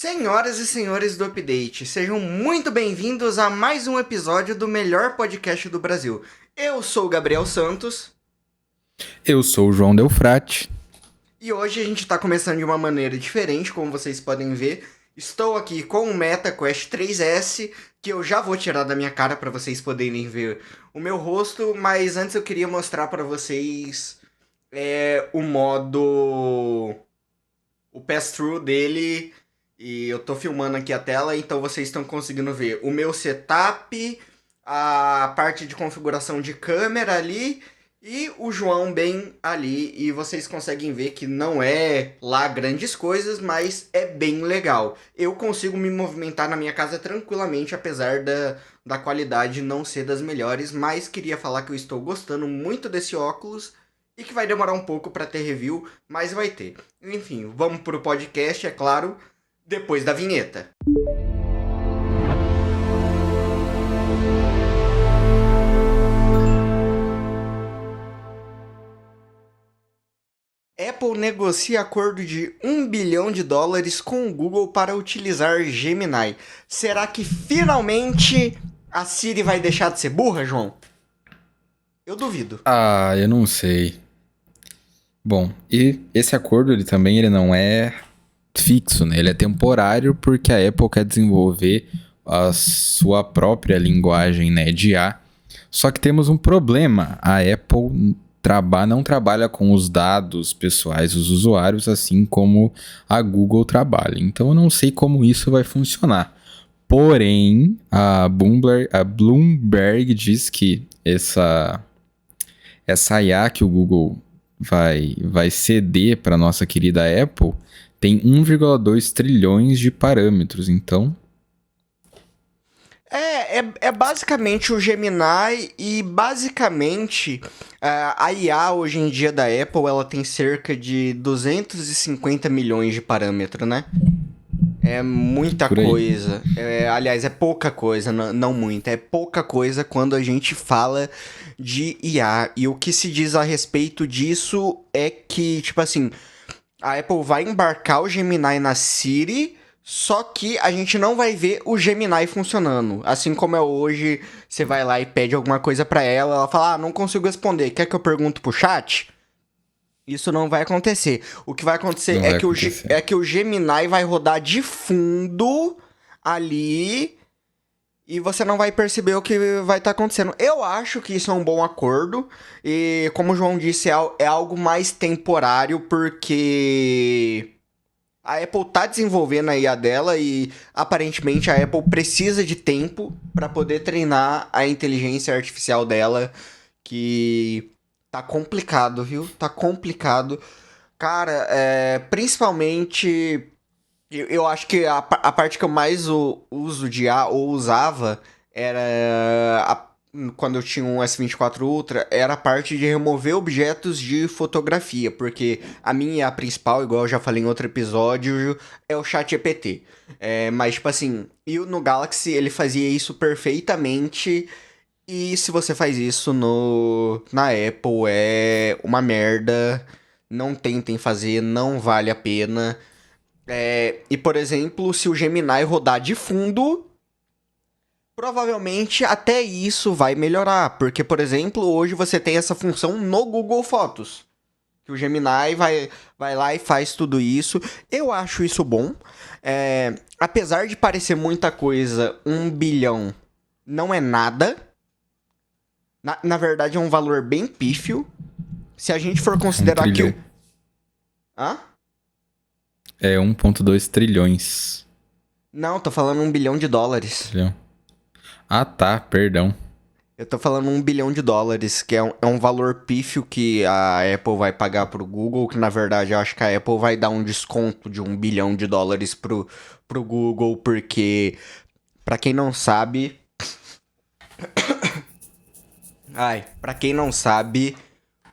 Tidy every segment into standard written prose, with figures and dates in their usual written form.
Senhoras e senhores do Update, sejam muito bem-vindos a mais um episódio do melhor podcast do Brasil. Eu sou o Gabriel Santos Eu sou o João Delfrate. e hoje a gente está começando de uma maneira diferente, como vocês podem ver. Estou aqui com o MetaQuest 3S, que eu já vou tirar da minha cara para vocês poderem ver o meu rosto, mas antes eu queria mostrar para vocês o modo, o pass-through dele. E eu tô filmando aqui a tela, então vocês estão conseguindo ver o meu setup, a parte de configuração de câmera ali e o João bem ali. E vocês conseguem ver que não é lá grandes coisas, mas é bem legal. Eu consigo me movimentar na minha casa tranquilamente, apesar da qualidade não ser das melhores. Mas queria falar que eu estou gostando muito desse óculos e que vai demorar um pouco para ter review, mas vai ter. Enfim, vamos pro podcast, é claro, depois da vinheta. Apple negocia acordo de $1 bilhão com o Google para utilizar Gemini. Será que finalmente a Siri vai deixar de ser burra, João? Eu duvido. Eu não sei. Bom, e esse acordo ele não é fixo, né? Ele é temporário porque a Apple quer desenvolver a sua própria linguagem, né, de IA. Só que temos um problema. A Apple não trabalha com os dados pessoais dos usuários, assim como a Google trabalha. Então eu não sei como isso vai funcionar. Porém, a Bloomberg diz que essa IA que o Google vai ceder para nossa querida Apple tem 1,2 trilhões de parâmetros. Então, É basicamente o Gemini e basicamente a IA hoje em dia da Apple ela tem cerca de 250 milhões de parâmetros, né? É muita por aí. coisa. Aliás, é pouca coisa, não muita. É pouca coisa quando a gente fala de IA. E o que se diz a respeito disso é que, tipo assim, a Apple vai embarcar o Gemini na Siri, só que a gente não vai ver o Gemini funcionando. Assim como é hoje, você vai lá e pede alguma coisa pra ela, ela fala, não consigo responder, quer que eu pergunte pro chat? Isso não vai acontecer. O que vai acontecer Não é vai que, acontecer. é que o Gemini vai rodar de fundo ali e você não vai perceber o que vai estar acontecendo. Eu acho que isso é um bom acordo e, como o João disse, é algo mais temporário porque a Apple tá desenvolvendo a IA dela e aparentemente a Apple precisa de tempo para poder treinar a inteligência artificial dela, que tá complicado, viu? Tá complicado. Cara, principalmente eu acho que a parte que eu mais uso de IA ou usava era quando eu tinha um S24 Ultra, era a parte de remover objetos de fotografia, porque a minha a principal, igual eu já falei em outro episódio, é o ChatGPT. Mas, tipo assim, e no Galaxy ele fazia isso perfeitamente. E se você faz isso na Apple, é uma merda. Não tentem fazer, não vale a pena. E, por exemplo, se o Gemini rodar de fundo, provavelmente até isso vai melhorar. Porque, por exemplo, hoje você tem essa função no Google Fotos. Que o Gemini vai lá e faz tudo isso. Eu acho isso bom. Apesar de parecer muita coisa, 1 bilhão não é nada. Na verdade, é um valor bem pífio. Se a gente for Um considerar que trilhão. o. Hã? É 1,2 trilhões. Não, tô falando US$ 1 bilhão. Trilhão. Ah, tá, perdão. Eu tô falando US$ 1 bilhão, que é um valor pífio que a Apple vai pagar pro Google, que na verdade eu acho que a Apple vai dar um desconto de US$ 1 bilhão pro Google, porque, pra quem não sabe. Pra quem não sabe,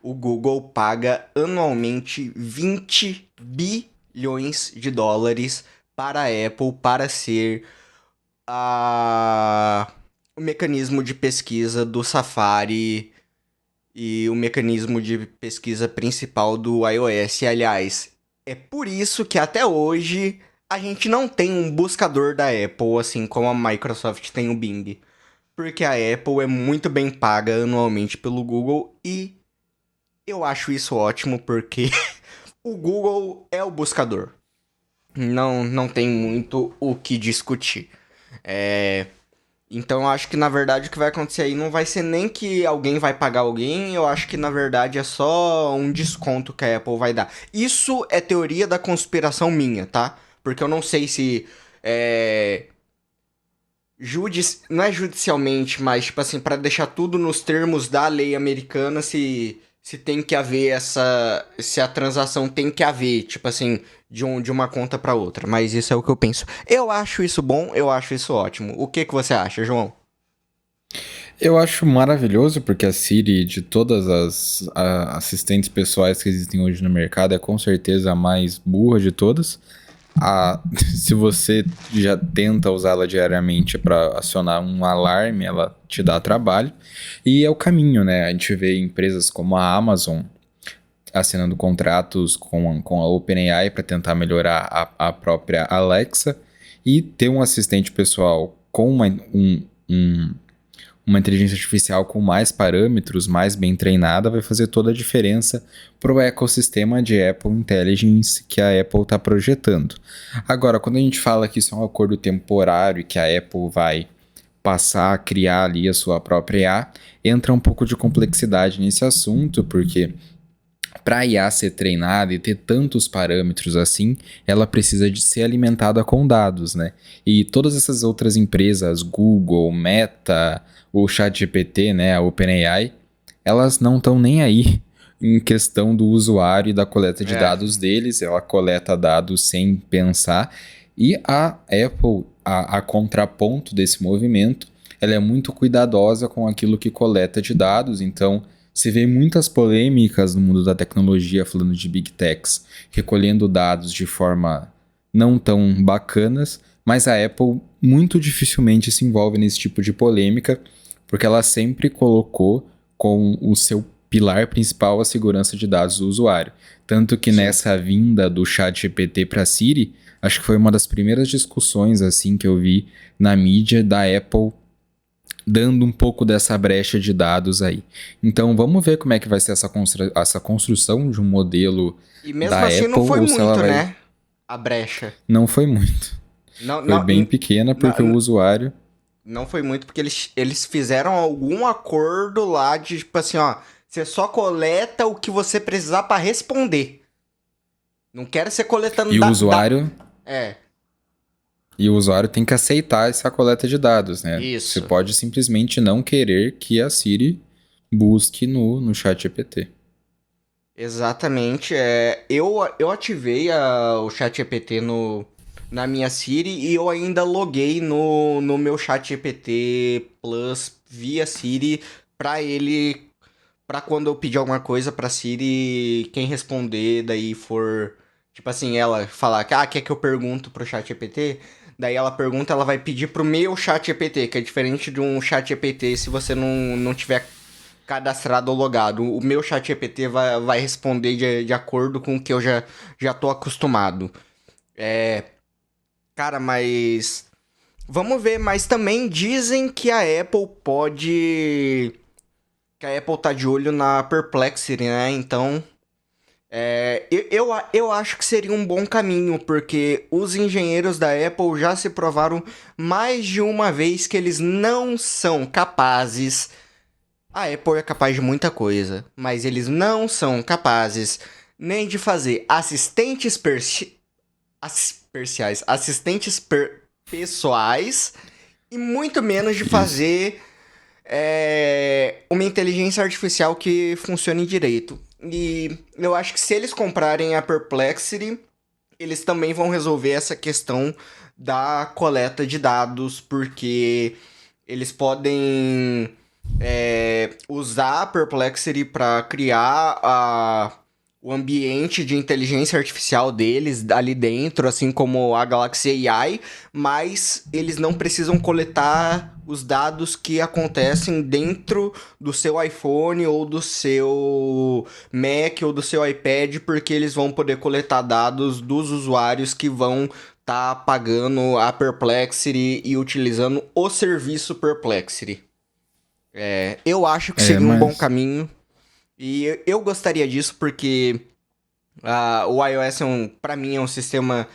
o Google paga anualmente US$ 20 bilhões para a Apple para ser o mecanismo de pesquisa do Safari e o mecanismo de pesquisa principal do iOS. E, aliás, é por isso que até hoje a gente não tem um buscador da Apple, assim como a Microsoft tem o Bing. Porque a Apple é muito bem paga anualmente pelo Google e eu acho isso ótimo porque o Google é o buscador. Não tem muito o que discutir. Então eu acho que na verdade o que vai acontecer aí não vai ser nem que alguém vai pagar alguém, eu acho que na verdade é só um desconto que a Apple vai dar. Isso é teoria da conspiração minha, tá? Porque eu não sei se não é judicialmente, mas, tipo assim, pra deixar tudo nos termos da lei americana, se tem que haver se a transação tem que haver, tipo assim, de uma conta pra outra. Mas isso é o que eu penso. Eu acho isso bom, eu acho isso ótimo. O que você acha, João? Eu acho maravilhoso porque a Siri, de todas as assistentes pessoais que existem hoje no mercado, é com certeza a mais burra de todas. Se você já tenta usá-la diariamente para acionar um alarme, ela te dá trabalho. E é o caminho, né? A gente vê empresas como a Amazon assinando contratos com a OpenAI para tentar melhorar a própria Alexa e ter um assistente pessoal com uma inteligência artificial com mais parâmetros, mais bem treinada, vai fazer toda a diferença para o ecossistema de Apple Intelligence que a Apple está projetando. Agora, quando a gente fala que isso é um acordo temporário e que a Apple vai passar a criar ali a sua própria IA, entra um pouco de complexidade nesse assunto, porque para a IA ser treinada e ter tantos parâmetros assim, ela precisa de ser alimentada com dados, né? E todas essas outras empresas, Google, Meta, o ChatGPT, né, a OpenAI, elas não estão nem aí em questão do usuário e da coleta de dados deles, ela coleta dados sem pensar. E a Apple, a contraponto desse movimento, ela é muito cuidadosa com aquilo que coleta de dados, então você vê muitas polêmicas no mundo da tecnologia falando de Big Techs, recolhendo dados de forma não tão bacanas, mas a Apple muito dificilmente se envolve nesse tipo de polêmica, porque ela sempre colocou com o seu pilar principal a segurança de dados do usuário. Tanto que nessa vinda do ChatGPT para Siri, acho que foi uma das primeiras discussões assim que eu vi na mídia da Apple dando um pouco dessa brecha de dados aí. Então vamos ver como é que vai ser essa construção de um modelo E mesmo da assim Apple, não foi ou se ela muito, vai... né? A brecha. Não foi muito. Não, Foi não, bem pequena porque o usuário... não foi muito porque eles fizeram algum acordo lá de, tipo assim, ó, você só coleta o que você precisar pra responder. Não quero você coletando E o usuário... E o usuário tem que aceitar essa coleta de dados, né? Isso. Você pode simplesmente não querer que a Siri busque no ChatGPT. Exatamente. Eu ativei o ChatGPT na minha Siri e eu ainda loguei no meu ChatGPT Plus via Siri pra quando eu pedir alguma coisa pra Siri, quem responder daí for, tipo assim, ela falar que, quer que eu pergunto pro ChatGPT? Daí ela pergunta, ela vai pedir pro meu ChatGPT, que é diferente de um ChatGPT se você não tiver cadastrado ou logado. O meu ChatGPT vai responder de acordo com o que eu já tô acostumado. Cara, mas... Vamos ver, mas também dizem que a Apple pode... Que a Apple tá de olho na Perplexity, né? Então... eu acho que seria um bom caminho, porque os engenheiros da Apple já se provaram mais de uma vez que eles não são capazes. A Apple é capaz de muita coisa, mas eles não são capazes nem de fazer pessoais e muito menos de fazer uma inteligência artificial que funcione direito. E eu acho que se eles comprarem a Perplexity, eles também vão resolver essa questão da coleta de dados, porque eles podem usar a Perplexity para criar o ambiente de inteligência artificial deles ali dentro, assim como a Galaxy AI, mas eles não precisam coletar os dados que acontecem dentro do seu iPhone ou do seu Mac ou do seu iPad, porque eles vão poder coletar dados dos usuários que vão tá pagando a Perplexity e utilizando o serviço Perplexity. Eu acho que seria um bom caminho. E eu gostaria disso porque o iOS, pra mim, é um sistema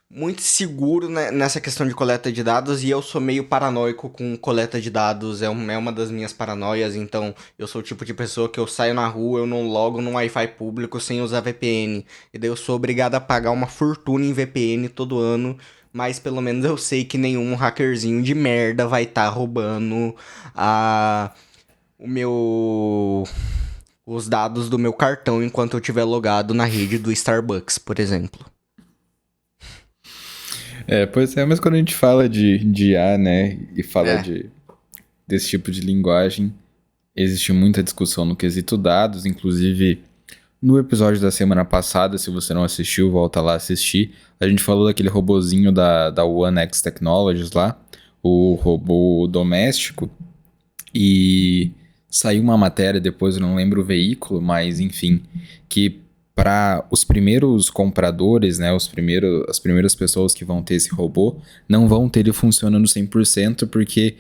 muito seguro, né, nessa questão de coleta de dados, e eu sou meio paranoico com coleta de dados, é uma das minhas paranoias. Então eu sou o tipo de pessoa que eu saio na rua, eu não logo no Wi-Fi público sem usar VPN, e daí eu sou obrigado a pagar uma fortuna em VPN todo ano, mas pelo menos eu sei que nenhum hackerzinho de merda vai estar roubando o meu... os dados do meu cartão enquanto eu estiver logado na rede do Starbucks, por exemplo. Pois é, mas quando a gente fala de IA, né, e fala desse tipo de linguagem, existe muita discussão no quesito dados, inclusive no episódio da semana passada, se você não assistiu, volta lá assistir, a gente falou daquele robozinho da One X Technologies lá, o robô doméstico, e saiu uma matéria depois, eu não lembro o veículo, mas enfim, que para os primeiros compradores, né, as primeiras pessoas que vão ter esse robô, não vão ter ele funcionando 100%, porque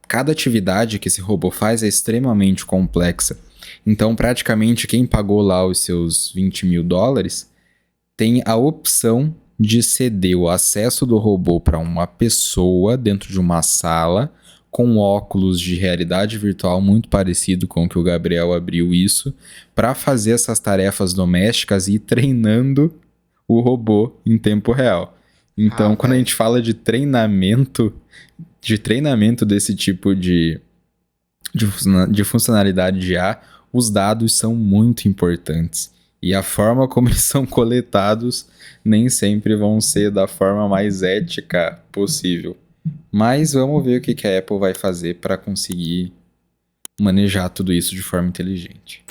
cada atividade que esse robô faz é extremamente complexa. Então, praticamente, quem pagou lá os seus $20.000 tem a opção de ceder o acesso do robô para uma pessoa dentro de uma sala com óculos de realidade virtual muito parecido com o que o Gabriel abriu isso, para fazer essas tarefas domésticas e ir treinando o robô em tempo real. Então, quando a gente fala de treinamento desse tipo de funcionalidade de IA, os dados são muito importantes. E a forma como eles são coletados nem sempre vão ser da forma mais ética possível. Mas vamos ver o que a Apple vai fazer para conseguir manejar tudo isso de forma inteligente.